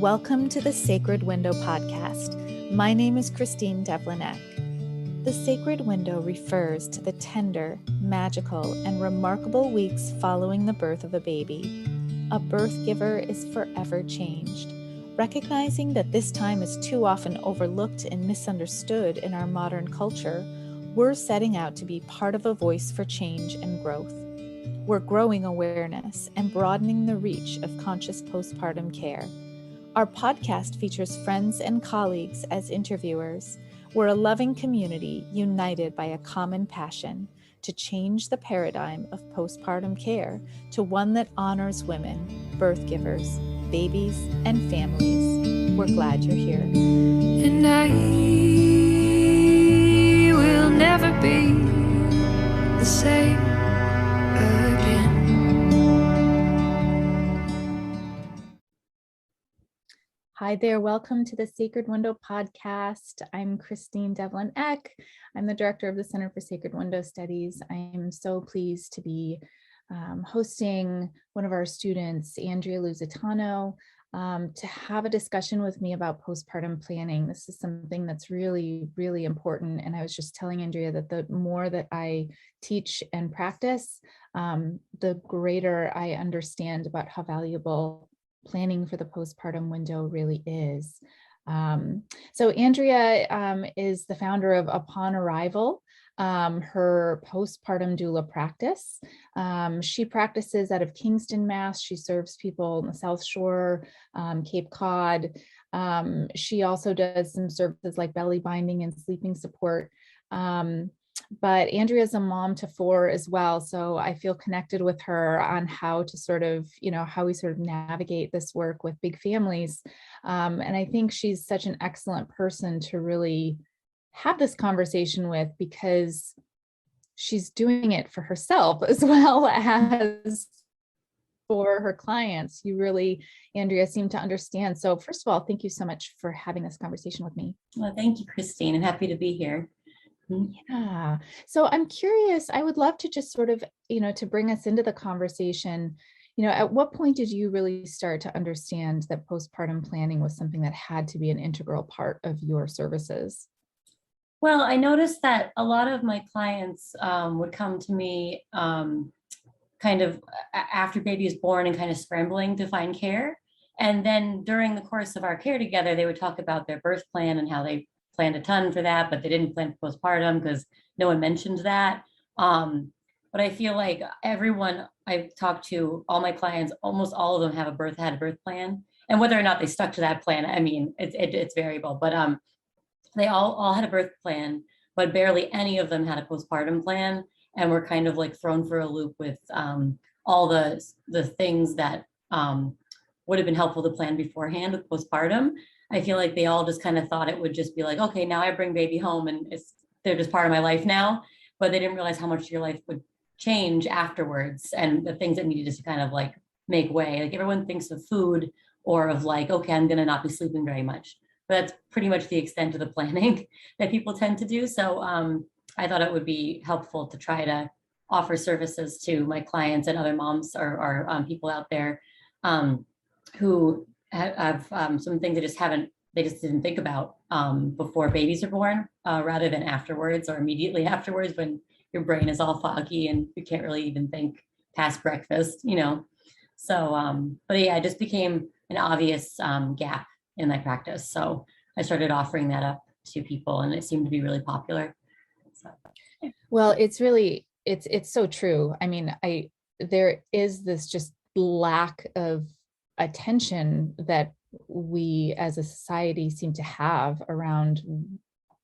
Welcome to the Sacred Window podcast. My name is Christine Devlin-Eck. The Sacred Window refers to the tender, magical, and remarkable weeks following the birth of a baby. A birth giver is forever changed. Recognizing that this time is too often overlooked and misunderstood in our modern culture, we're setting out to be part of a voice for change and growth. We're growing awareness and broadening the reach of conscious postpartum care. Our podcast features friends and colleagues as interviewers. We're a loving community united by a common passion to change the paradigm of postpartum care to one that honors women, birth givers, babies, and families. We're glad you're here. And I will never be the same again. Hi there, welcome to the Sacred Window podcast. I'm Christine Devlin-Eck. I'm the director of the Center for Sacred Window Studies. I am so pleased to be hosting one of our students, Andrea Luzitano, to have a discussion with me about postpartum planning. This is something that's really, really important. And I was just telling Andrea that the more that I teach and practice, the greater I understand about how valuable planning for the postpartum window really is. So Andrea is the founder of Upon Arrival, her postpartum doula practice. She practices out of Kingston, Mass. She serves people in the South Shore, Cape Cod. She also does some services like belly binding and sleeping support. But Andrea's a mom to 4 as well. So I feel connected with her on how to sort of, how we sort of navigate this work with big families. And I think she's such an excellent person to really have this conversation with because she's doing it for herself as well as for her clients. You really, Andrea, seem to understand. So first of all, thank you so much for having this conversation with me. Well, thank you, Christine. I'm happy to be here. Yeah. So I'm curious, I would love to just sort of, to bring us into the conversation, at what point did you really start to understand that postpartum planning was something that had to be an integral part of your services? Well, I noticed that a lot of my clients would come to me kind of after baby is born and kind of scrambling to find care. And then during the course of our care together, they would talk about their birth plan and how they planned a ton for that, but they didn't plan for postpartum because no one mentioned that. But I feel like everyone I've talked to, all my clients, almost all of them had a birth plan. And whether or not they stuck to that plan, I mean, it's variable, but they all had a birth plan, but barely any of them had a postpartum plan. And were kind of like thrown for a loop with all the things that would have been helpful to plan beforehand with postpartum. I feel like they all just kind of thought it would just be like, okay, now I bring baby home and they're just part of my life now, but they didn't realize how much your life would change afterwards and the things that needed to kind of like make way. Like everyone thinks of food or of like, okay, I'm gonna not be sleeping very much, but that's pretty much the extent of the planning that people tend to do. So I thought it would be helpful to try to offer services to my clients and other moms or people out there who have some things they just didn't think about before babies are born, rather than afterwards or immediately afterwards when your brain is all foggy and you can't really even think past breakfast, So, but yeah, it just became an obvious gap in my practice. So I started offering that up to people and it seemed to be really popular. So. Well, it's so true. I mean, there is this just lack of attention that we as a society seem to have around,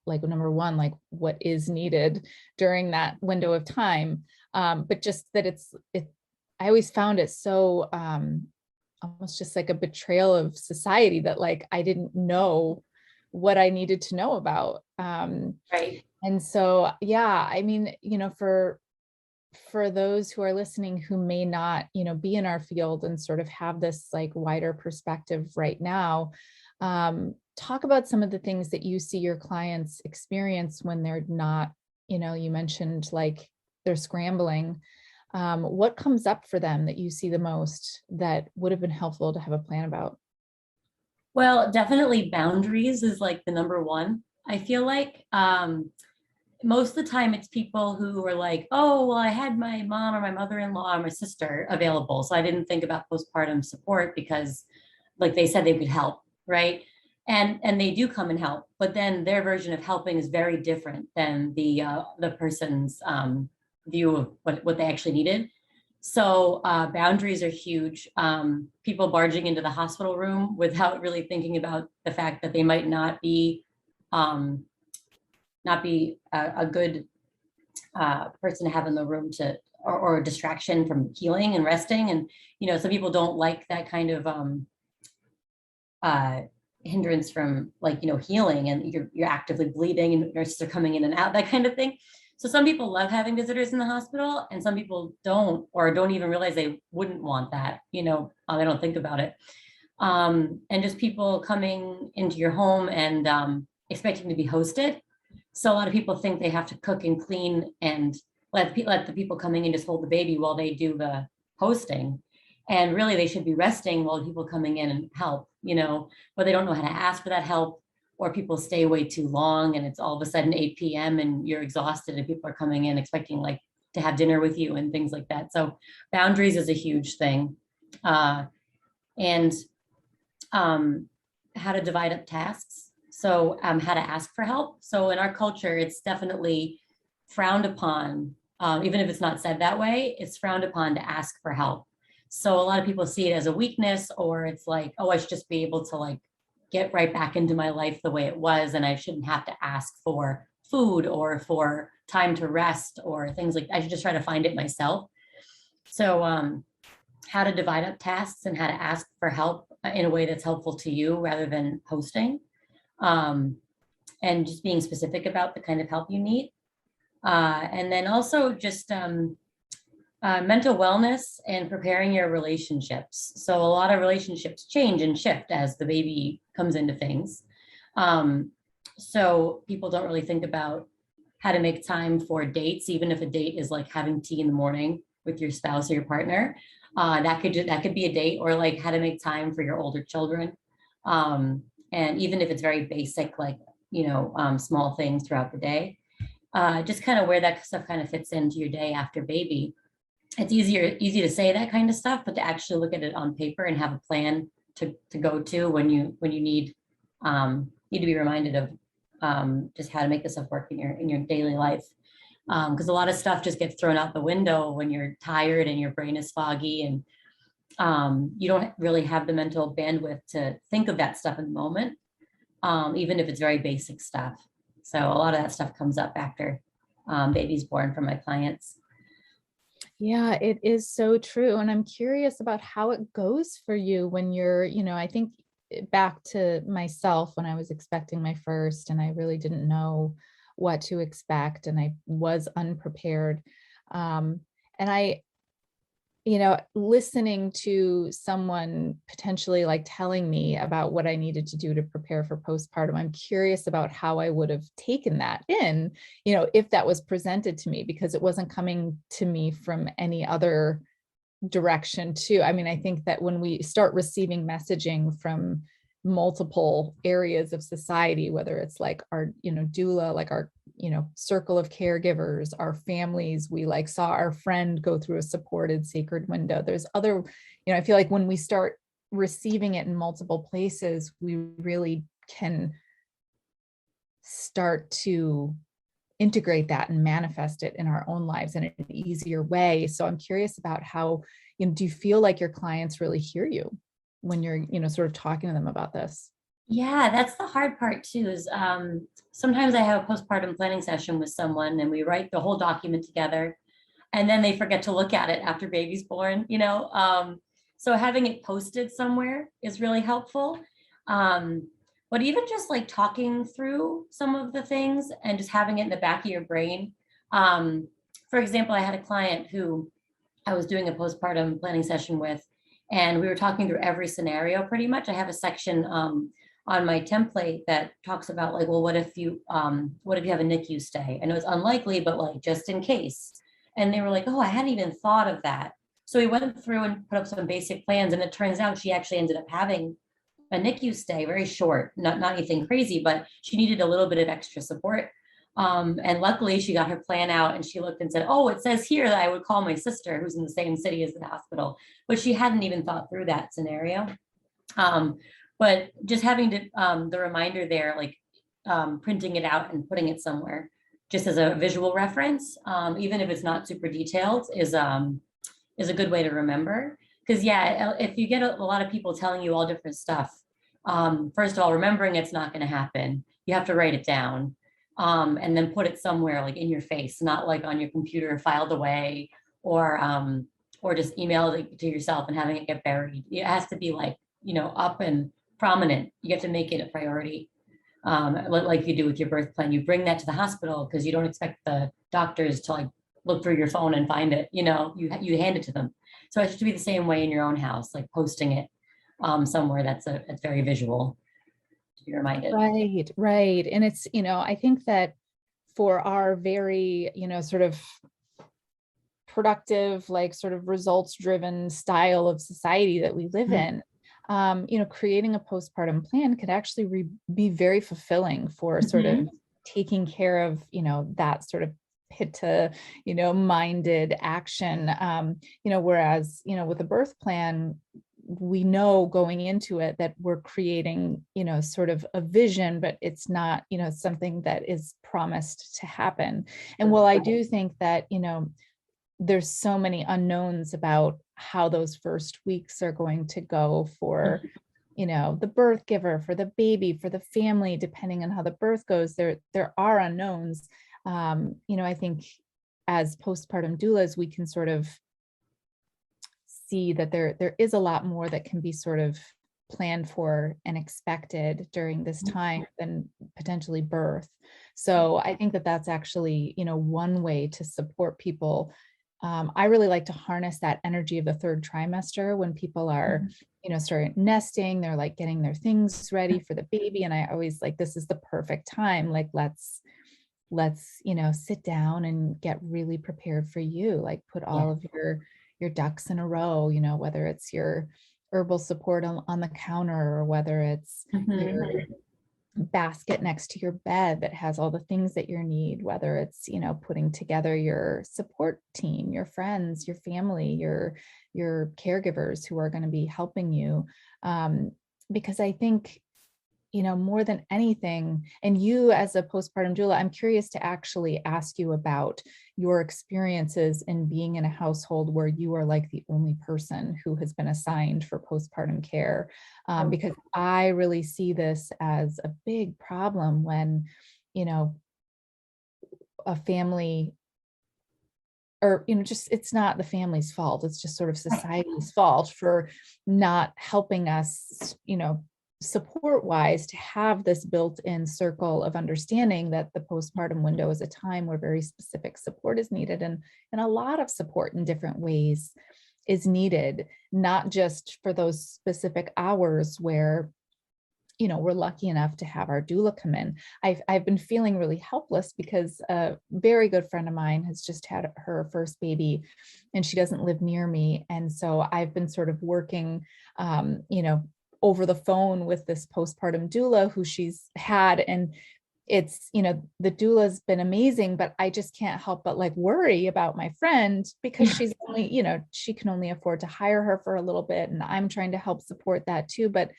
like, number one, like what is needed during that window of time, but just that I always found it so almost just like a betrayal of society that like I didn't know what I needed to know about. Right. And so, yeah, I mean, for those who are listening who may not, be in our field and sort of have this like wider perspective right now, talk about some of the things that you see your clients experience when they're not, you mentioned like they're scrambling. What comes up for them that you see the most that would have been helpful to have a plan about? Well, definitely boundaries is like the number one. I feel like most of the time it's people who are like, oh, well, I had my mom or my mother-in-law or my sister available. So I didn't think about postpartum support because like they said they could help, right? And they do come and help, but then their version of helping is very different than the person's view of what they actually needed. So boundaries are huge. People barging into the hospital room without really thinking about the fact that they might um, not be a good person to have in the room or a distraction from healing and resting. And some people don't like that kind of uh, hindrance from like healing, and you're actively bleeding and nurses are coming in and out, that kind of thing. So some people love having visitors in the hospital, and some people don't, or don't even realize they wouldn't want that. They don't think about it. And just people coming into your home and expecting to be hosted. So a lot of people think they have to cook and clean and let the people coming in just hold the baby while they do the hosting. And really they should be resting while people coming in and help, but they don't know how to ask for that help, or people stay way too long and it's all of a sudden 8 p.m. and you're exhausted and people are coming in expecting like to have dinner with you and things like that. So boundaries is a huge thing. And how to divide up tasks. So how to ask for help. So in our culture, it's definitely frowned upon, even if it's not said that way, it's frowned upon to ask for help. So a lot of people see it as a weakness, or it's like, oh, I should just be able to like get right back into my life the way it was, and I shouldn't have to ask for food or for time to rest or things like that. I should just try to find it myself. So how to divide up tasks and how to ask for help in a way that's helpful to you rather than hosting, and just being specific about the kind of help you need. And then also just mental wellness and preparing your relationships. So a lot of relationships change and shift as the baby comes into things. So people don't really think about how to make time for dates, even if a date is like having tea in the morning with your spouse or your partner. That could be a date, or like how to make time for your older children. And even if it's very basic, like, small things throughout the day, just kind of where that stuff kind of fits into your day after baby. It's easy to say that kind of stuff, but to actually look at it on paper and have a plan to go to when you need to be reminded of just how to make this stuff work in your daily life. Because a lot of stuff just gets thrown out the window when you're tired and your brain is foggy, and you don't really have the mental bandwidth to think of that stuff in the moment, even if it's very basic stuff. So a lot of that stuff comes up after baby's born for my clients. Yeah, it is so true. And I'm curious about how it goes for you when you're, I think back to myself when I was expecting my first, and I really didn't know what to expect, and I was unprepared. And I, listening to someone potentially like telling me about what I needed to do to prepare for postpartum, I'm curious about how I would have taken that in, if that was presented to me, because it wasn't coming to me from any other direction too. I mean, I think that when we start receiving messaging from multiple areas of society, whether it's like our, doula, like our, circle of caregivers, our families, we like saw our friend go through a supported sacred window. There's other, I feel like when we start receiving it in multiple places, we really can start to integrate that and manifest it in our own lives in an easier way. So I'm curious about how, do you feel like your clients really hear you when you're, sort of talking to them about this? Yeah, that's the hard part too, is sometimes I have a postpartum planning session with someone and we write the whole document together, and then they forget to look at it after baby's born, so having it posted somewhere is really helpful. But even just like talking through some of the things and just having it in the back of your brain. For example, I had a client who I was doing a postpartum planning session with, and we were talking through every scenario pretty much. I have a section on my template that talks about like, well, what if you have a NICU stay? I know it's unlikely, but like just in case. And they were like, oh, I hadn't even thought of that. So we went through and put up some basic plans, and it turns out she actually ended up having NICU stay, very short, not anything crazy, but she needed a little bit of extra support. And luckily she got her plan out and she looked and said, oh, it says here that I would call my sister who's in the same city as the hospital, but she hadn't even thought through that scenario. But just having to, the reminder there, like printing it out and putting it somewhere just as a visual reference, even if it's not super detailed, is a good way to remember. Because yeah, if you get a lot of people telling you all different stuff, first of all, remembering it's not going to happen. You have to write it down, and then put it somewhere like in your face, not like on your computer filed away, or just email it to yourself and having it get buried. It has to be like, up and prominent. You have to make it a priority. Like you do with your birth plan, you bring that to the hospital because you don't expect the doctors to like look through your phone and find it. You hand it to them. So it should be the same way in your own house, like posting it somewhere that's very visual to be reminded. Right. And it's, I think that for our very, sort of productive, like sort of results driven style of society that we live in, creating a postpartum plan could actually be very fulfilling for sort of taking care of, that sort of pitta, minded action, whereas, with a birth plan, we know going into it that we're creating, sort of a vision, but it's not, something that is promised to happen. And while I do think that, there's so many unknowns about how those first weeks are going to go for, the birth giver, for the baby, for the family, depending on how the birth goes, there are unknowns. I think as postpartum doulas, we can sort of see that there is a lot more that can be sort of planned for and expected during this time than potentially birth. So I think that that's actually, one way to support people. I really like to harness that energy of the third trimester when people are, starting nesting, they're like getting their things ready for the baby. And I always like, this is the perfect time. Like, let's, sit down and get really prepared for you. Like put all of your ducks in a row, whether it's your herbal support on the counter or whether it's your basket next to your bed that has all the things that you need, whether it's, putting together your support team, your friends, your family, your caregivers who are going to be helping you. Because I think, more than anything, and you as a postpartum doula, I'm curious to actually ask you about your experiences in being in a household where you are like the only person who has been assigned for postpartum care, because I really see this as a big problem when, a family or, just, it's not the family's fault. It's just sort of society's fault for not helping us, support wise, to have this built-in circle of understanding that the postpartum window is a time where very specific support is needed, and a lot of support in different ways is needed, not just for those specific hours where, we're lucky enough to have our doula come in. I've been feeling really helpless because a very good friend of mine has just had her first baby and she doesn't live near me. And so I've been sort of working, over the phone with this postpartum doula who she's had. And it's, the doula's been amazing, but I just can't help but like worry about my friend because she's only, she can only afford to hire her for a little bit. And I'm trying to help support that too. But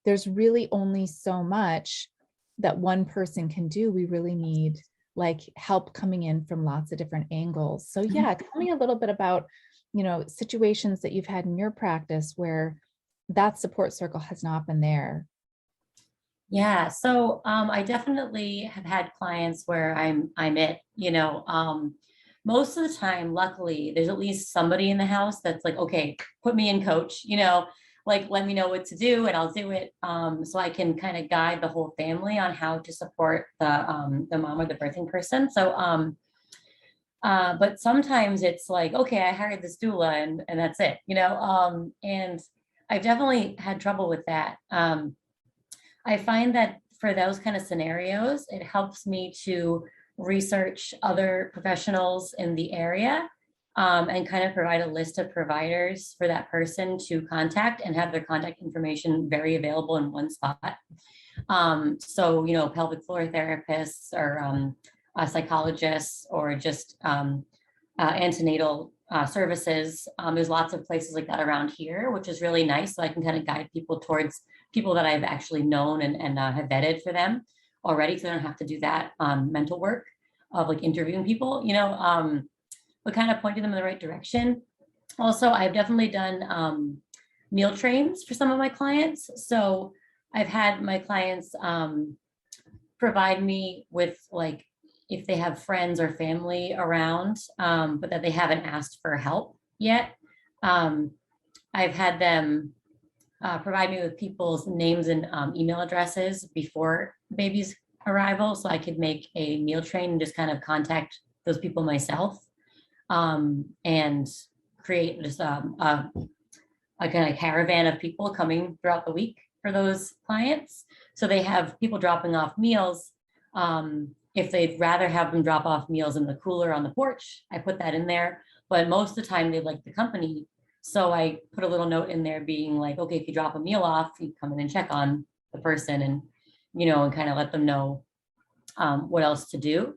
there's really only so much that one person can do. We really need like help coming in from lots of different angles. So yeah, tell me a little bit about, situations that you've had in your practice where that support circle has not been there. Yeah, so I definitely have had clients where I'm it, most of the time, luckily, there's at least somebody in the house that's like, okay, put me in coach, like let me know what to do and I'll do it. So I can kind of guide the whole family on how to support the mom or the birthing person. So but sometimes it's like, okay, I hired this doula and that's it, and I've definitely had trouble with that. I find that for those kind of scenarios, it helps me to research other professionals in the area and kind of provide a list of providers for that person to contact and have their contact information very available in one spot. So, pelvic floor therapists or psychologists or just antenatal services. There's lots of places like that around here, which is really nice. So I can kind of guide people towards people that I've actually known and have vetted for them already. So I don't have to do that mental work of like interviewing people, but kind of pointing them in the right direction. Also, I've definitely done meal trains for some of my clients. So I've had my clients provide me with like, if they have friends or family around, but that they haven't asked for help yet. I've had them provide me with people's names and email addresses before baby's arrival, so I could make a meal train and just kind of contact those people myself, and create just a kind of caravan of people coming throughout the week for those clients. So they have people dropping off meals. If they'd rather have them drop off meals in the cooler on the porch, I put that in there. But most of the time they like the company. So I put a little note in there being like, okay, if you drop a meal off, you come in and check on the person and, and kind of let them know what else to do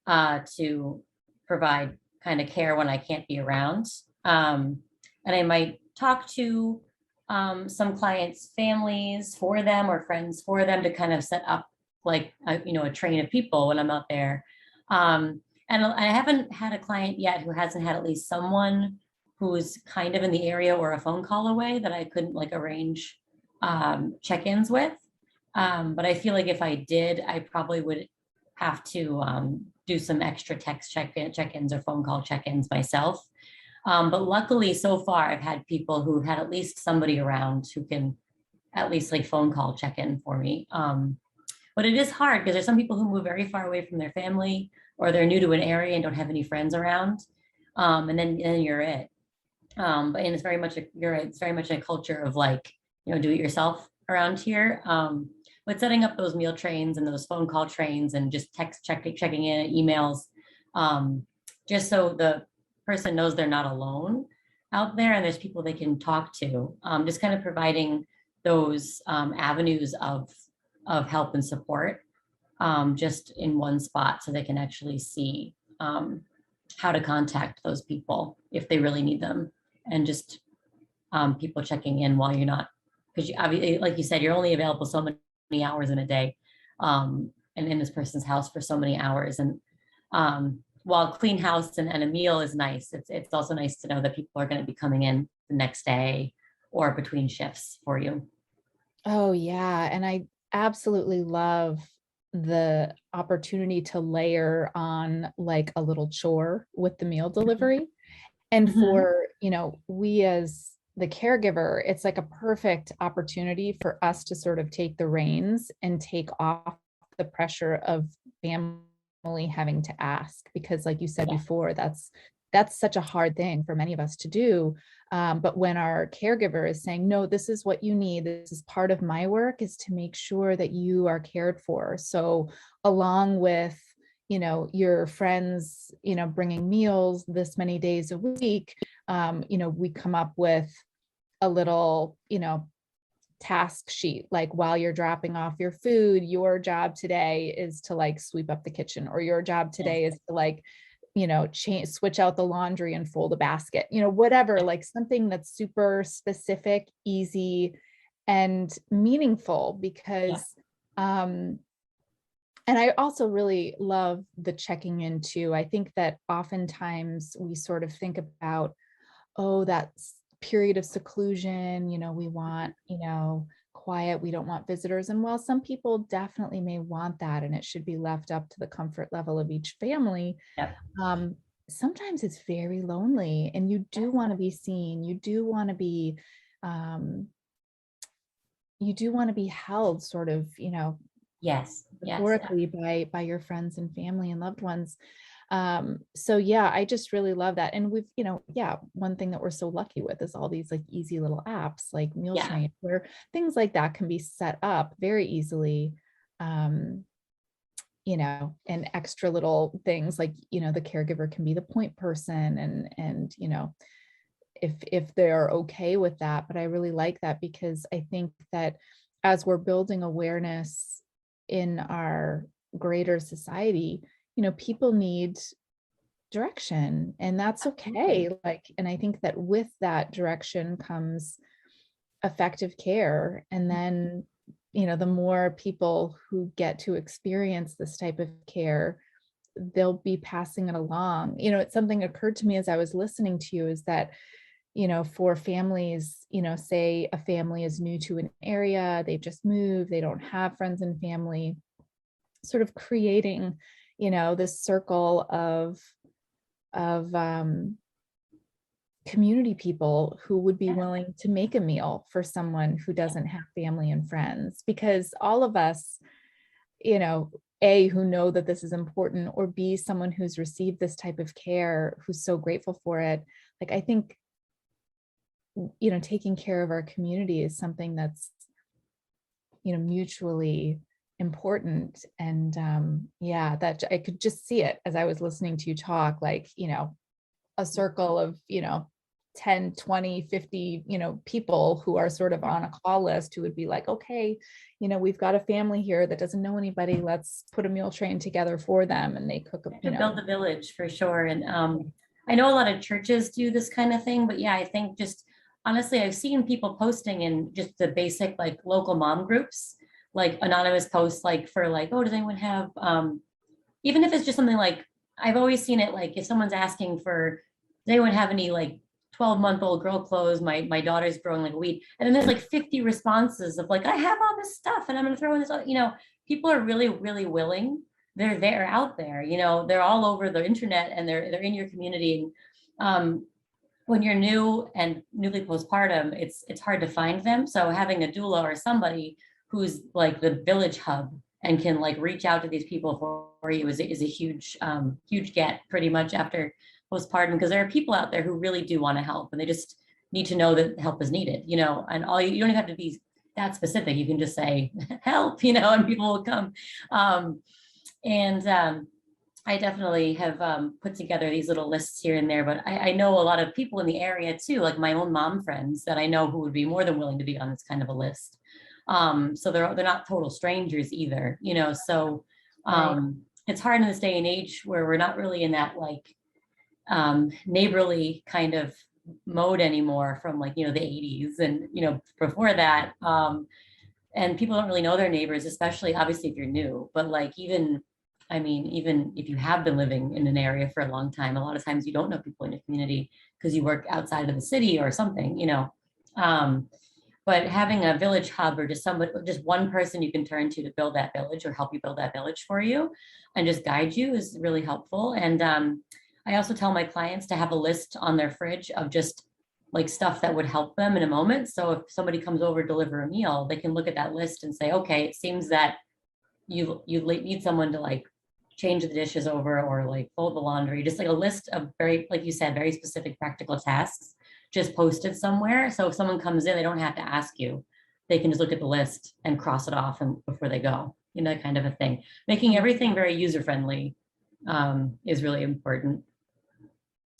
to provide kind of care when I can't be around. And I might talk to some clients' families for them or friends for them to kind of set up like a train of people when I'm out there. And I haven't had a client yet who hasn't had at least someone who's kind of in the area or a phone call away that I couldn't like arrange check-ins with. But I feel like if I did, I probably would have to do some extra text check-ins or phone call check-ins myself. But luckily so far I've had people who had at least somebody around who can at least like phone call check-in for me. But it is hard because there's some people who move very far away from their family or they're new to an area and don't have any friends around. And then you're it. And it's very much it's very much a culture of like, do it yourself around here. But setting up those meal trains and those phone call trains and just checking in emails, just so the person knows they're not alone out there and there's people they can talk to, just kind of providing those avenues of help and support just in one spot so they can actually see how to contact those people if they really need them, and just people checking in while you're not, because you obviously, like you said, you're only available so many hours in a day and in this person's house for so many hours. And while clean house and a meal is nice, it's also nice to know that people are going to be coming in the next day or between shifts for you. Oh yeah. And I absolutely love the opportunity to layer on like a little chore with the meal delivery. And for, we as the caregiver, it's like a perfect opportunity for us to sort of take the reins and take off the pressure of family having to ask, because like you said before, that's such a hard thing for many of us to do. But when our caregiver is saying, no, this is what you need, this is part of my work, is to make sure that you are cared for. So along with, your friends, bringing meals this many days a week, we come up with a little, task sheet, like while you're dropping off your food, your job today is to like sweep up the kitchen, or your job today is to like, switch out the laundry and fold a basket, whatever, like something that's super specific, easy, and meaningful. Because, and I also really love the checking in too. I think that oftentimes we sort of think about, oh, that period of seclusion, we want, quiet, we don't want visitors. And while some people definitely may want that, and it should be left up to the comfort level of each family, sometimes it's very lonely, and you do want to be seen. You do want to be, held sort of, metaphorically by your friends and family and loved ones. So yeah, I just really love that. And we've, one thing that we're so lucky with is all these like easy little apps like Meal Train, where things like that can be set up very easily, and extra little things like, the caregiver can be the point person and, if they're okay with that. But I really like that because I think that as we're building awareness in our greater society, people need direction, and that's okay. And I think that with that direction comes effective care. And then, the more people who get to experience this type of care, they'll be passing it along. It's something occurred to me as I was listening to you is that, for families, say a family is new to an area, they've just moved, they don't have friends and family, sort of creating, this circle of community people who would be willing to make a meal for someone who doesn't have family and friends, because all of us, A, who know that this is important, or B, someone who's received this type of care, who's so grateful for it. Like, I think, taking care of our community is something that's, mutually important. And that I could just see it as I was listening to you talk, like, a circle of, 10, 20, 50, people who are sort of on a call list who would be like, okay, we've got a family here that doesn't know anybody. Let's put a meal train together for them. And they cook, build a village for sure. And I know a lot of churches do this kind of thing, but yeah, I think just honestly, I've seen people posting in just the basic like local mom groups, like anonymous posts, like for like, oh, does anyone have, even if it's just something like, I've always seen it like if someone's asking for, does anyone have any like 12-month-old girl clothes? My daughter's growing like a weed. And then there's like 50 responses of like, I have all this stuff and I'm going to throw in this, people are really, really willing. They're out there, they're all over the internet and they're in your community. And when you're new and newly postpartum, it's hard to find them. So having a doula or somebody who's like the village hub and can like reach out to these people for you is a huge, huge get pretty much after postpartum, because there are people out there who really do want to help and they just need to know that help is needed, and all you don't have to be that specific. You can just say help, and people will come. I definitely have put together these little lists here and there, but I know a lot of people in the area too, like my own mom friends that I know who would be more than willing to be on this kind of a list. So they're not total strangers either, so it's hard in this day and age where we're not really in that like neighborly kind of mode anymore from like, the 80s and, before that. And people don't really know their neighbors, especially obviously if you're new, but like even if you have been living in an area for a long time, a lot of times you don't know people in your community because you work outside of the city or something, but having a village hub or just one person you can turn to build that village or help you build that village for you and just guide you is really helpful. And I also tell my clients to have a list on their fridge of just like stuff that would help them in a moment. So if somebody comes over to deliver a meal, they can look at that list and say, okay, it seems that you need someone to like change the dishes over or like fold the laundry, just like a list of very, like you said, very specific practical tasks just posted somewhere. So if someone comes in, they don't have to ask you. They can just look at the list and cross it off and before they go, kind of a thing. Making everything very user-friendly is really important.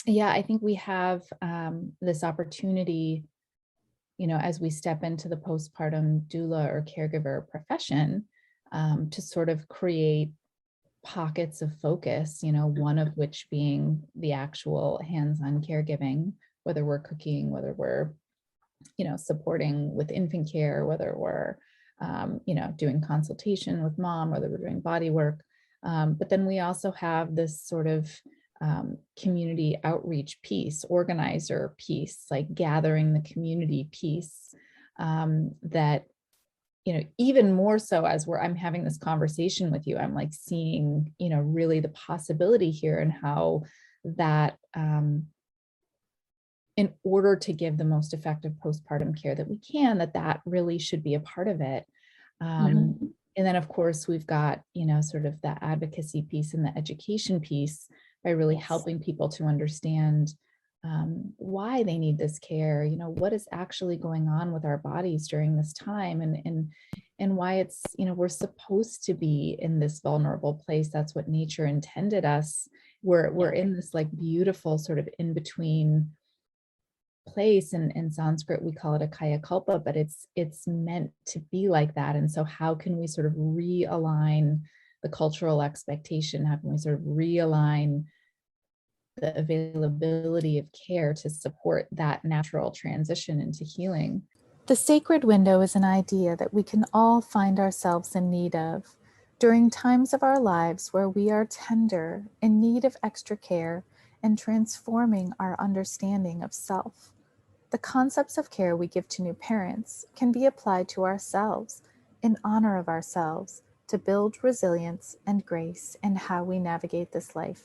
Yeah, I think we have this opportunity, as we step into the postpartum doula or caregiver profession, to sort of create pockets of focus, one of which being the actual hands-on caregiving, whether we're cooking, whether we're, supporting with infant care, whether we're, doing consultation with mom, whether we're doing body work. But then we also have this sort of community outreach piece, organizer piece, like gathering the community piece, that, even more so as I'm having this conversation with you, I'm like seeing, really the possibility here and how that, in order to give the most effective postpartum care that we can, that really should be a part of it. And then of course we've got, sort of the advocacy piece and the education piece by really helping people to understand why they need this care, what is actually going on with our bodies during this time, and why it's, we're supposed to be in this vulnerable place. That's what nature intended us. We're in this like beautiful sort of in between place. And in Sanskrit we call it a kaya kalpa, but it's meant to be like that. And so how can we sort of realign the cultural expectation? How can we sort of realign the availability of care to support that natural transition into healing? The sacred window is an idea that we can all find ourselves in need of during times of our lives where we are tender, in need of extra care, and transforming our understanding of self. The concepts of care we give to new parents can be applied to ourselves in honor of ourselves to build resilience and grace in how we navigate this life.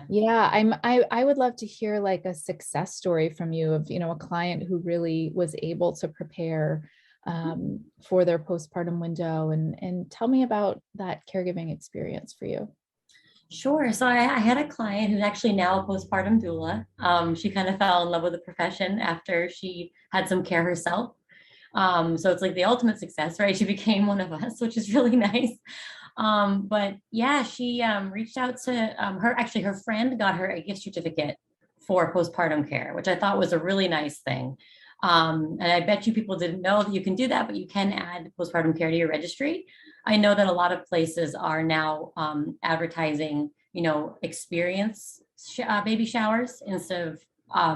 Yeah, I would love to hear like a success story from you of, a client who really was able to prepare for their postpartum window, and tell me about that caregiving experience for you. Sure. So I had a client who's actually now a postpartum doula. She kind of fell in love with the profession after she had some care herself. So it's like the ultimate success, right? She became one of us, which is really nice. But yeah, she reached out to her friend got her a gift certificate for postpartum care, which I thought was a really nice thing. And I bet you people didn't know that you can do that, but you can add postpartum care to your registry. I know that a lot of places are now advertising, experience baby showers instead of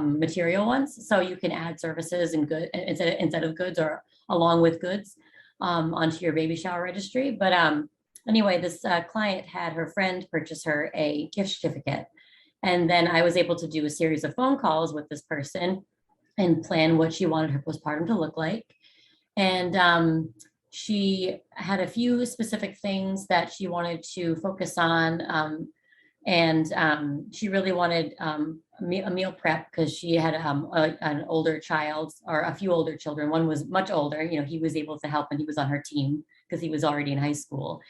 material ones. So you can add services and good instead of goods or along with goods onto your baby shower registry. But anyway, this client had her friend purchase her a gift certificate. And then I was able to do a series of phone calls with this person and plan what she wanted her postpartum to look like. And she had a few specific things that she wanted to focus on. And she really wanted a meal prep because she had an older child, or a few older children. One was much older. He was able to help and he was on her team because he was already in high school.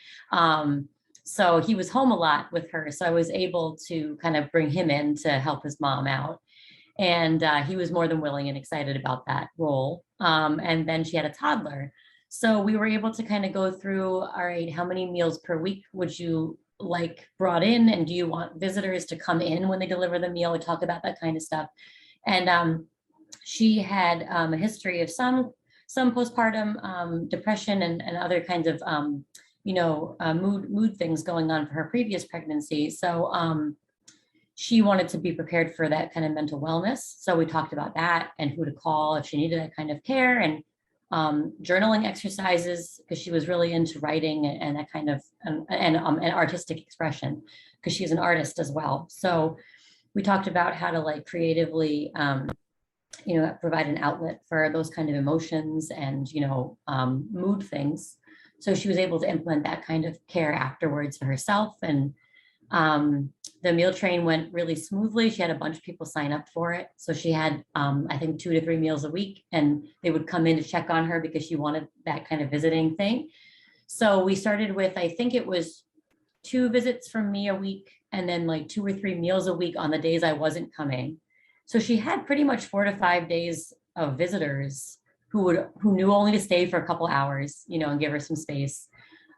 So he was home a lot with her. So I was able to kind of bring him in to help his mom out. And he was more than willing and excited about that role. And then she had a toddler. So we were able to kind of go through, all right, how many meals per week would you like brought in? And do you want visitors to come in when they deliver the meal? We talk about that kind of stuff. And she had a history of some postpartum depression and other kinds of, mood things going on for her previous pregnancy. So she wanted to be prepared for that kind of mental wellness. So we talked about that and who to call if she needed that kind of care, and journaling exercises, because she was really into writing and that kind of, and artistic expression, because she's an artist as well. So we talked about how to like creatively, provide an outlet for those kind of emotions and, mood things. So she was able to implement that kind of care afterwards for herself. And the meal train went really smoothly. She had a bunch of people sign up for it. So she had, I think, 2 to 3 meals a week, and they would come in to check on her because she wanted that kind of visiting thing. So we started with, I think it was 2 visits from me a week, and then like 2 or 3 meals a week on the days I wasn't coming. So she had pretty much 4 to 5 days of visitors who knew only to stay for a couple hours, and give her some space.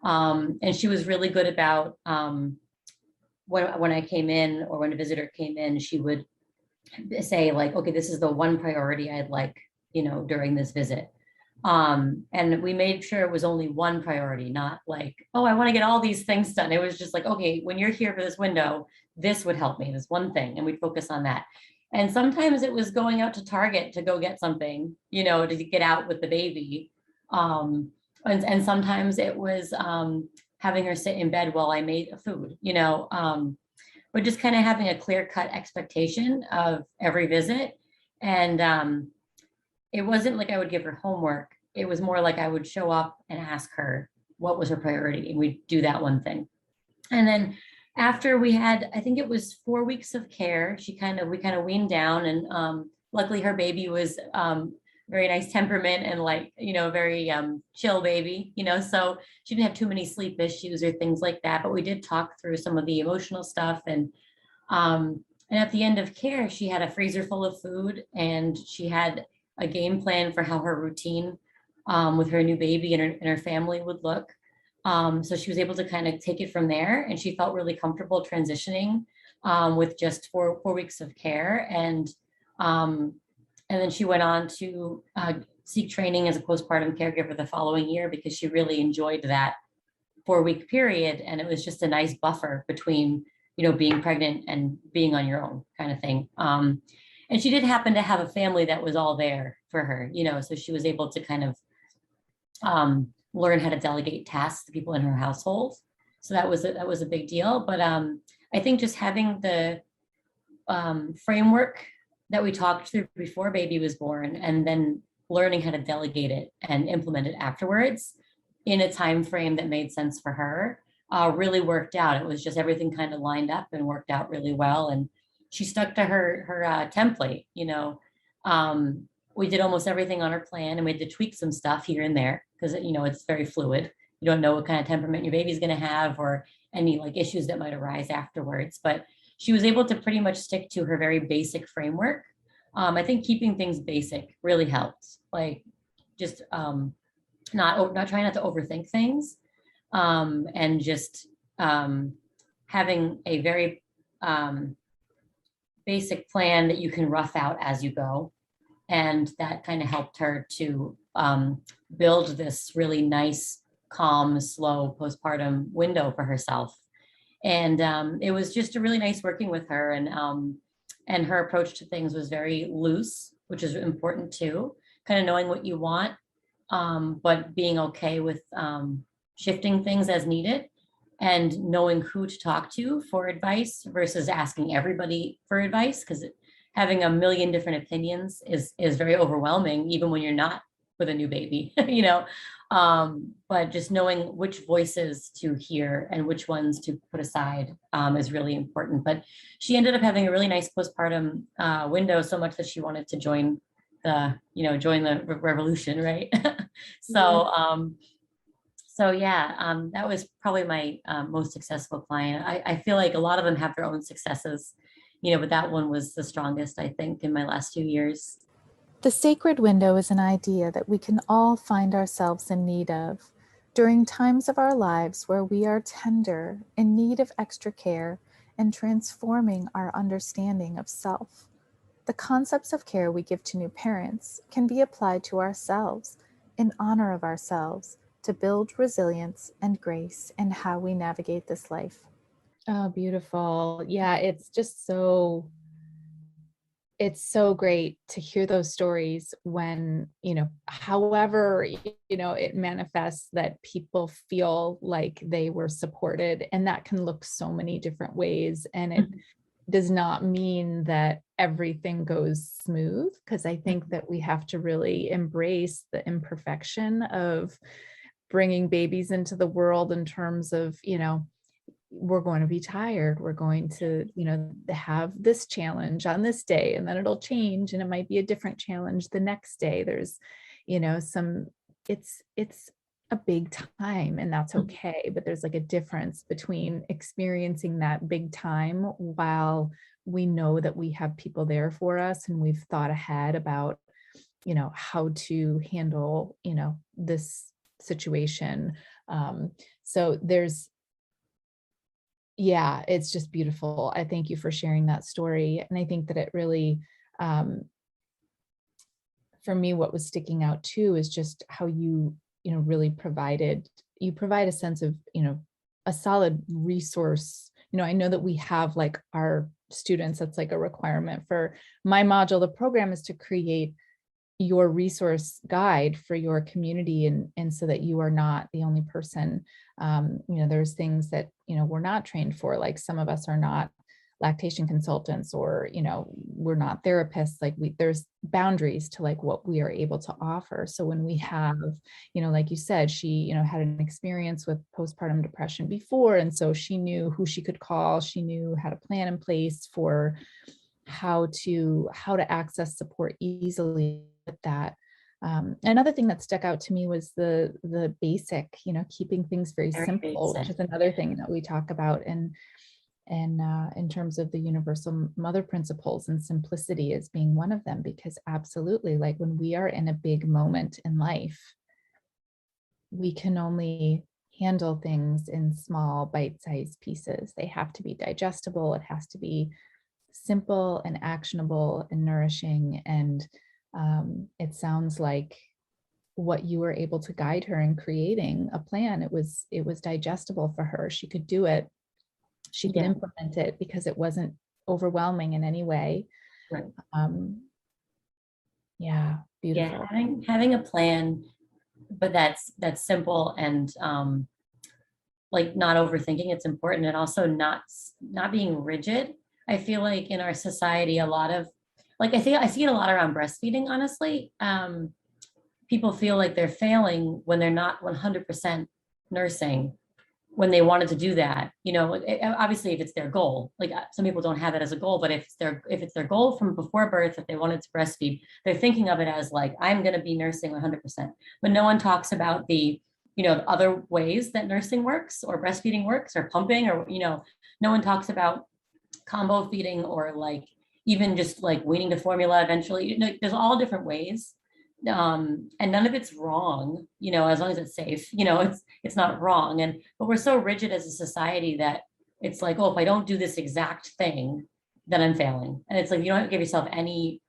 And she was really good about, when I came in, or when a visitor came in, she would say like, okay, this is the one priority I'd like, during this visit. And we made sure it was only one priority, not like, oh, I want to get all these things done. It was just like, okay, when you're here for this window, this would help me, this one thing. And we'd focus on that. And sometimes it was going out to Target to go get something, to get out with the baby. And sometimes it was having her sit in bed while I made food, but just kind of having a clear-cut expectation of every visit. And it wasn't like I would give her homework. It was more like I would show up and ask her what was her priority, and we'd do that one thing. And then after we had, I think it was 4 weeks of care, we kind of weaned down, and luckily her baby was very nice temperament and like, very chill baby, so she didn't have too many sleep issues or things like that. But we did talk through some of the emotional stuff. And And at the end of care, she had a freezer full of food, and she had a game plan for how her routine with her new baby and her family would look. So she was able to kind of take it from there, and she felt really comfortable transitioning with just four weeks of care. And then she went on to seek training as a postpartum caregiver the following year, because she really enjoyed that 4-week period. And it was just a nice buffer between, being pregnant and being on your own kind of thing. And she did happen to have a family that was all there for her, so she was able to kind of learn how to delegate tasks to people in her household. So that was a big deal. But I think just having the framework that we talked through before baby was born, and then learning how to delegate it and implement it afterwards in a time frame that made sense for her really worked out. It was just everything kind of lined up and worked out really well. And she stuck to her template. We did almost everything on her plan, and we had to tweak some stuff here and there because it's very fluid. You don't know what kind of temperament your baby's going to have, or any like issues that might arise afterwards. But she was able to pretty much stick to her very basic framework. I think keeping things basic really helps. Like just not trying not to overthink things, and just having a very basic plan that you can rough out as you go. And that kind of helped her to build this really nice, calm, slow postpartum window for herself. And it was just a really nice working with her. And her approach to things was very loose, which is important too. Kind of knowing what you want, but being okay with shifting things as needed, and knowing who to talk to for advice versus asking everybody for advice, because having a million different opinions is very overwhelming, even when you're not with a new baby, but just knowing which voices to hear and which ones to put aside is really important. But she ended up having a really nice postpartum window, so much that she wanted to join the revolution, right? That was probably my most successful client. I feel like a lot of them have their own successes, but that one was the strongest, I think, in my last few years. The sacred window is an idea that we can all find ourselves in need of during times of our lives where we are tender, in need of extra care, and transforming our understanding of self. The concepts of care we give to new parents can be applied to ourselves in honor of ourselves to build resilience and grace in how we navigate this life. Oh, beautiful. Yeah, it's just so great to hear those stories when, however, it manifests, that people feel like they were supported, and that can look so many different ways. And it does not mean that everything goes smooth, because I think that we have to really embrace the imperfection of bringing babies into the world, in terms of, we're going to be tired. We're going to, have this challenge on this day, and then it'll change, and it might be a different challenge the next day. There's, it's a big time, and that's okay. But there's like a difference between experiencing that big time while we know that we have people there for us, and we've thought ahead about, how to handle, this situation. So it's just beautiful. I thank you for sharing that story. And I think that it really, for me, what was sticking out too is just how you really provide a sense of, a solid resource. I know that we have like our students, that's like a requirement for my module. The program is to create your resource guide for your community, and so that you are not the only person. There's things that, we're not trained for, like some of us are not lactation consultants, or, we're not therapists. Like there's boundaries to like what we are able to offer. So when we have, like you said, she, had an experience with postpartum depression before. And so she knew who she could call. She knew how to plan in place for how to access support easily with that. Another thing that stuck out to me was the basic, keeping things very simple, which is another thing that we talk about. And in terms of the universal mother principles, and simplicity as being one of them, because absolutely, like when we are in a big moment in life, we can only handle things in small bite-sized pieces. They have to be digestible. It has to be simple and actionable and nourishing. And it sounds like what you were able to guide her in creating a plan, it was digestible for her. She could do it. She could implement it because it wasn't overwhelming in any way. Right. Yeah, beautiful. Yeah, having a plan, but that's simple and like not overthinking, it's important, and also not being rigid. I feel like in our society, a lot of, like, I see it a lot around breastfeeding, honestly. People feel like they're failing when they're not 100% nursing when they wanted to do that. You know, obviously if it's their goal, like some people don't have it as a goal, but if it's their goal from before birth, that they wanted to breastfeed, they're thinking of it as like, I'm going to be nursing 100%. But no one talks about the, you know, the other ways that nursing works or breastfeeding works or pumping, or, you know, no one talks about combo feeding, or like even just like weaning to formula eventually. You know, there's all different ways. And none of it's wrong, you know, as long as it's safe, you know, it's not wrong. But we're so rigid as a society that it's like, oh, if I don't do this exact thing, then I'm failing. And it's like, you don't have to give yourself any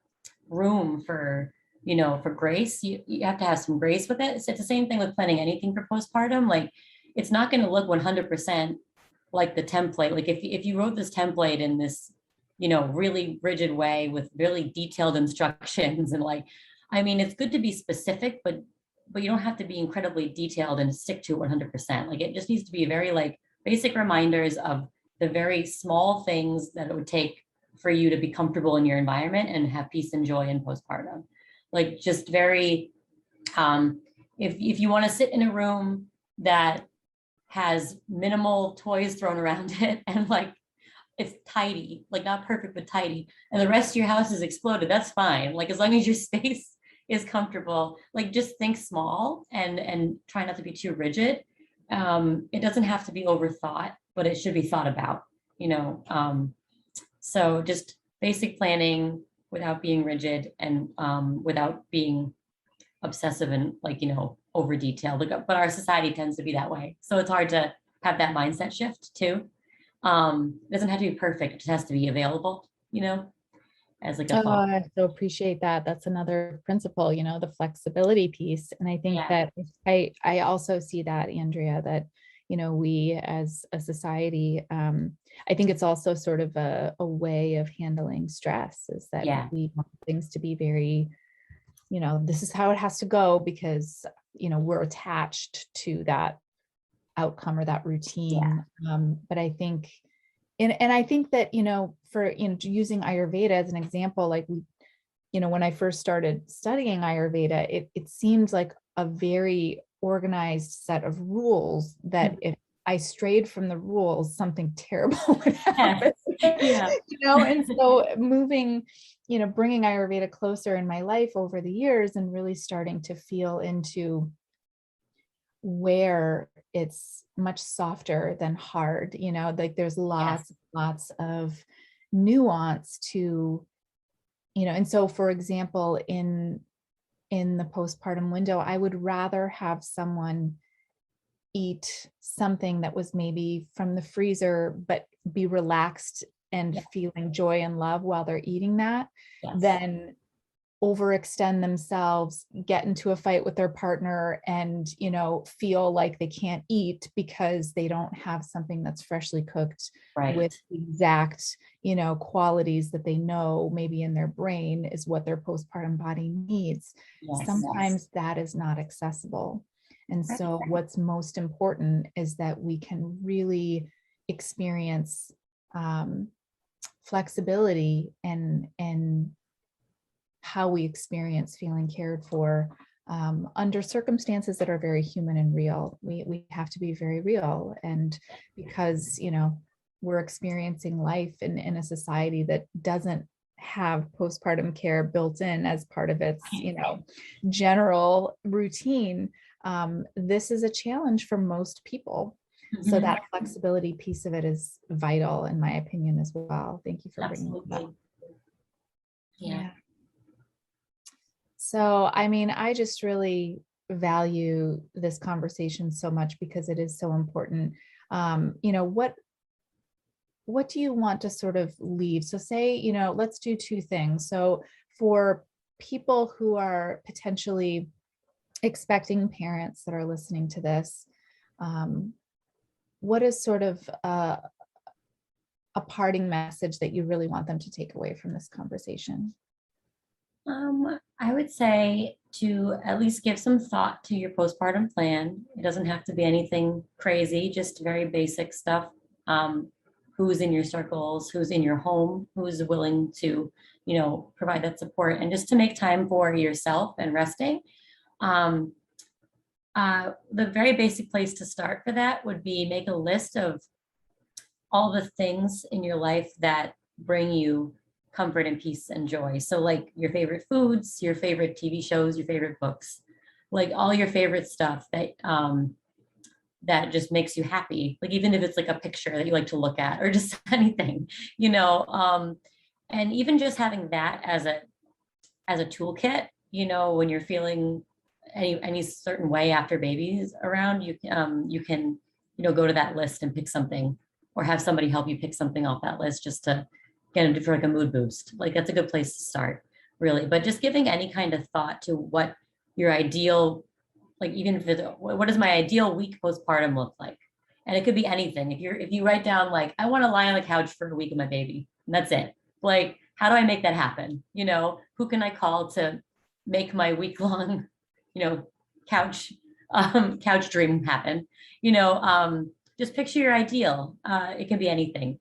room for, you know, for grace. You have to have some grace with it. It's the same thing with planning anything for postpartum. Like, it's not going to look 100% like the template. Like if you wrote this template in this, you know, really rigid way with really detailed instructions, and like, I mean, it's good to be specific, but you don't have to be incredibly detailed and stick to 100%. Like, it just needs to be very like basic reminders of the very small things that it would take for you to be comfortable in your environment and have peace and joy in postpartum. Like, just very, if you want to sit in a room that has minimal toys thrown around it and like it's tidy, like not perfect, but tidy, and the rest of your house is exploded, that's fine. Like, as long as your space is comfortable, like just think small and try not to be too rigid. It doesn't have to be overthought, but it should be thought about, you know. So just basic planning without being rigid, and without being obsessive and like, you know, over detailed. But our society tends to be that way. So it's hard to have that mindset shift too. It doesn't have to be perfect, it just has to be available, you know, as like a thought. I so appreciate that. That's another principle, you know, the flexibility piece. And I think that I also see that, Andrea, that, you know, we as a society, I think it's also sort of a way of handling stress, is that we want things to be very, you know, this is how it has to go, because, you know, we're attached to that outcome or that routine. But I think, and I think that, you know, for, you know, using Ayurveda as an example, like we, you know, when I first started studying Ayurveda, it seemed like a very organized set of rules that if I strayed from the rules, something terrible would happen. You know, and so moving, you know, bringing Ayurveda closer in my life over the years and really starting to feel into where it's much softer than hard, you know, like there's lots of nuance to, you know. And so, for example, in the postpartum window, I would rather have someone eat something that was maybe from the freezer, but be relaxed and feeling joy and love while they're eating that, than overextend themselves, get into a fight with their partner, and, you know, feel like they can't eat because they don't have something that's freshly cooked with the exact, you know, qualities that they know maybe in their brain is what their postpartum body needs. Sometimes that is not accessible. And so what's most important is that we can really experience flexibility and how we experience feeling cared for under circumstances that are very human and real. We have to be very real. And because, you know, we're experiencing life in a society that doesn't have postpartum care built in as part of its, you know, general routine, this is a challenge for most people. So Mhm. that flexibility piece of it is vital, in my opinion, as well. Thank you for bringing that up. Absolutely. Yeah. Yeah. So, I mean, I just really value this conversation so much because it is so important. You know, what do you want to sort of leave? So say, you know, let's do two things. So for people who are potentially expecting parents that are listening to this, um, what is sort of a parting message that you really want them to take away from this conversation? I would say to at least give some thought to your postpartum plan. It doesn't have to be anything crazy, just very basic stuff. Who's in your circles, who's in your home, who's willing to, you know, provide that support, and just to make time for yourself and resting. Um, the very basic place to start for that would be make a list of all the things in your life that bring you comfort and peace and joy. So like your favorite foods, your favorite TV shows, your favorite books, like all your favorite stuff that just makes you happy. Like even if it's like a picture that you like to look at or just anything, you know, and even just having that as a toolkit, you know, when you're feeling any certain way after babies around, you can, you know, go to that list and pick something, or have somebody help you pick something off that list just to get into for like a mood boost. Like that's a good place to start, really. But just giving any kind of thought to what your ideal, like even if it's, what does my ideal week postpartum look like? And it could be anything. If you write down like, I want to lie on the couch for a week with my baby, and that's it. Like, how do I make that happen? You know, who can I call to make my week long, you know, couch couch dream happen? You know, just picture your ideal. It can be anything.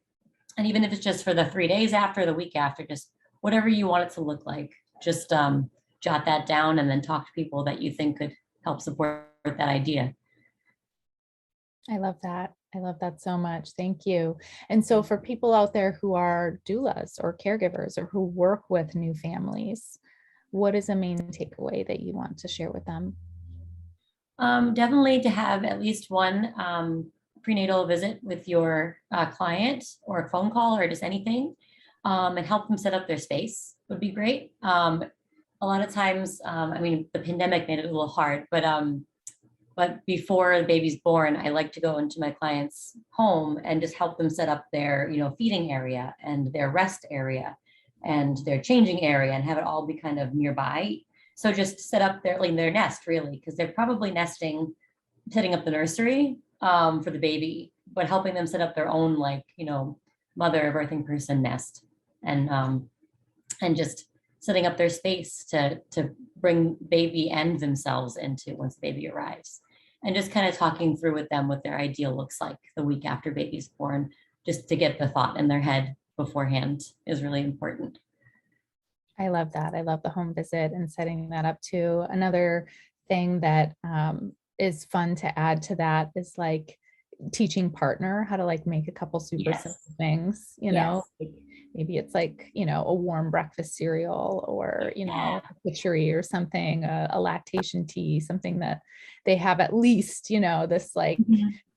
And even if it's just for the 3 days after, the week after, just whatever you want it to look like, just jot that down and then talk to people that you think could help support that idea. I love that. I love that so much. Thank you. And so for people out there who are doulas or caregivers or who work with new families, what is a main takeaway that you want to share with them? Definitely to have at least one prenatal visit with your client, or a phone call, or just anything, and help them set up their space would be great. A lot of times, I mean, the pandemic made it a little hard, but before the baby's born, I like to go into my client's home and just help them set up their, you know, feeding area and their rest area and their changing area, and have it all be kind of nearby. So just set up their nest, really, because they're probably nesting, setting up the nursery for the baby, but helping them set up their own, like, you know, mother birthing person nest, and just setting up their space to bring baby and themselves into once the baby arrives, and just kind of talking through with them what their ideal looks like the week after baby's born, just to get the thought in their head beforehand is really important. I love that. I love the home visit and setting that up too. Another thing that is fun to add to that is like teaching partner how to like make a couple super Yes. simple things, you know, like maybe it's like, you know, a warm breakfast cereal, or, you know, a kitchery or something, a lactation tea, something that they have at least, you know, this like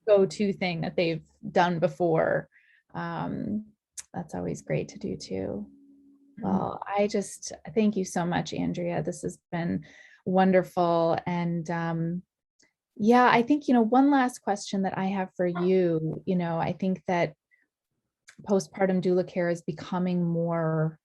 go-to thing that they've done before. That's always great to do too. Well, I just thank you so much, Andrea. This has been wonderful. And yeah, I think, you know, one last question that I have for you, you know, I think that postpartum doula care is becoming more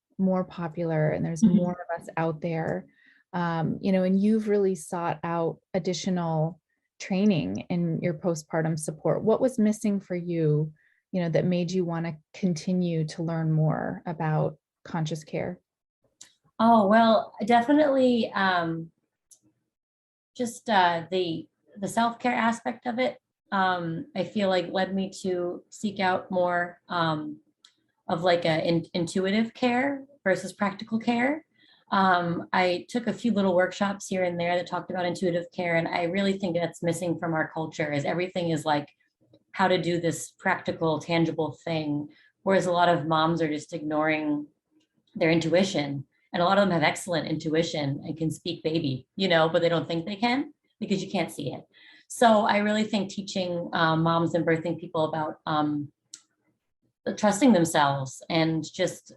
popular, and there's more of us out there. You know, and you've really sought out additional training in your postpartum support. What was missing for you, you know, that made you want to continue to learn more about conscious care? Oh, well, definitely just the self-care aspect of it, I feel like led me to seek out more of like intuitive care versus practical care. I took a few little workshops here and there that talked about intuitive care, and I really think that's missing from our culture, is everything is like how to do this practical, tangible thing, whereas a lot of moms are just ignoring their intuition. And a lot of them have excellent intuition and can speak baby, you know, but they don't think they can because you can't see it. So I really think teaching moms and birthing people about trusting themselves and just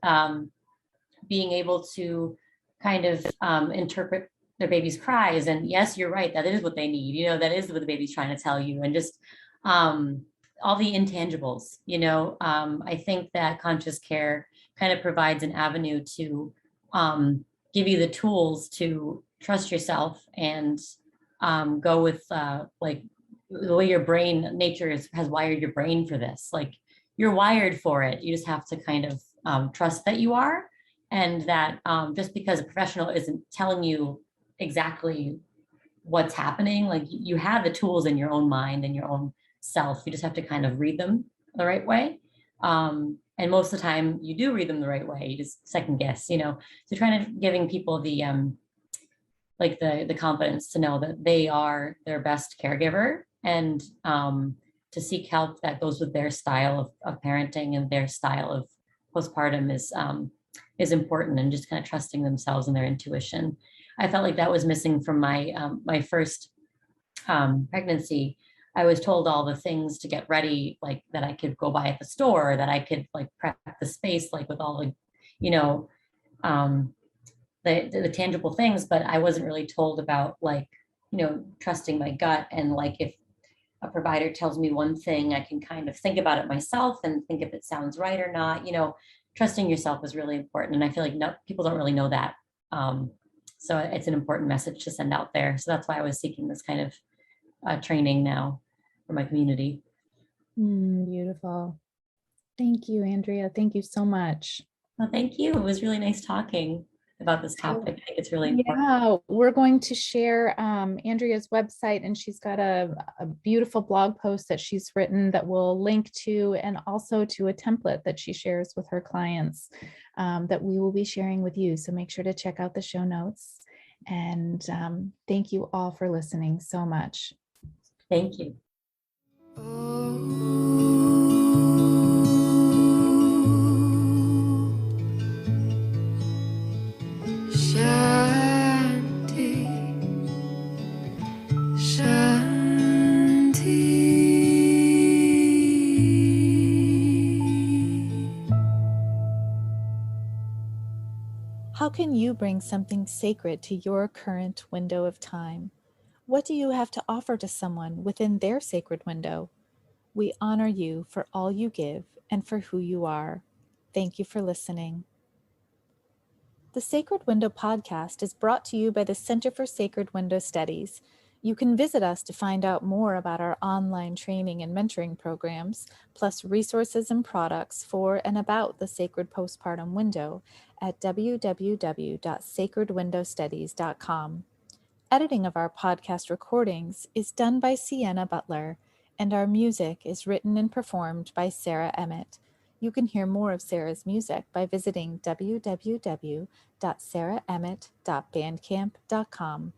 being able to kind of interpret their baby's cries. And yes, you're right, that is what they need. You know, that is what the baby's trying to tell you. And just all the intangibles, you know, I think that conscious care kind of provides an avenue to give you the tools to trust yourself and go with like the way your brain, nature has wired your brain for this. Like you're wired for it. You just have to kind of trust that you are, and that just because a professional isn't telling you exactly what's happening, like you have the tools in your own mind and your own self. You just have to kind of read them the right way. And most of the time you do read them the right way. You just second guess, you know. So trying to giving people the like the confidence to know that they are their best caregiver, and to seek help that goes with their style of parenting and their style of postpartum is important, and just kind of trusting themselves and their intuition. I felt like that was missing from my my first pregnancy. I was told all the things to get ready, like that I could go buy at the store, that I could like prep the space, like with all the, you know, the tangible things, but I wasn't really told about like, you know, trusting my gut. And like if a provider tells me one thing, I can kind of think about it myself and think if it sounds right or not. You know, trusting yourself is really important. And I feel like people don't really know that. So it's an important message to send out there. So that's why I was seeking this kind of training now for my community. Beautiful. Thank you, Andrea. Thank you so much. Well, thank you. It was really nice talking about this topic. I think it's really important. Yeah, we're going to share Andrea's website, and she's got a beautiful blog post that she's written that we'll link to, and also to a template that she shares with her clients that we will be sharing with you. So make sure to check out the show notes. And thank you all for listening so much. Thank you. Shanti, Shanti. How can you bring something sacred to your current window of time? What do you have to offer to someone within their sacred window? We honor you for all you give and for who you are. Thank you for listening. The Sacred Window podcast is brought to you by the Center for Sacred Window Studies. You can visit us to find out more about our online training and mentoring programs, plus resources and products for and about the Sacred Postpartum Window at www.sacredwindowstudies.com. Editing of our podcast recordings is done by Sienna Butler, and our music is written and performed by Sarah Emmett. You can hear more of Sarah's music by visiting www.sarahemmett.bandcamp.com.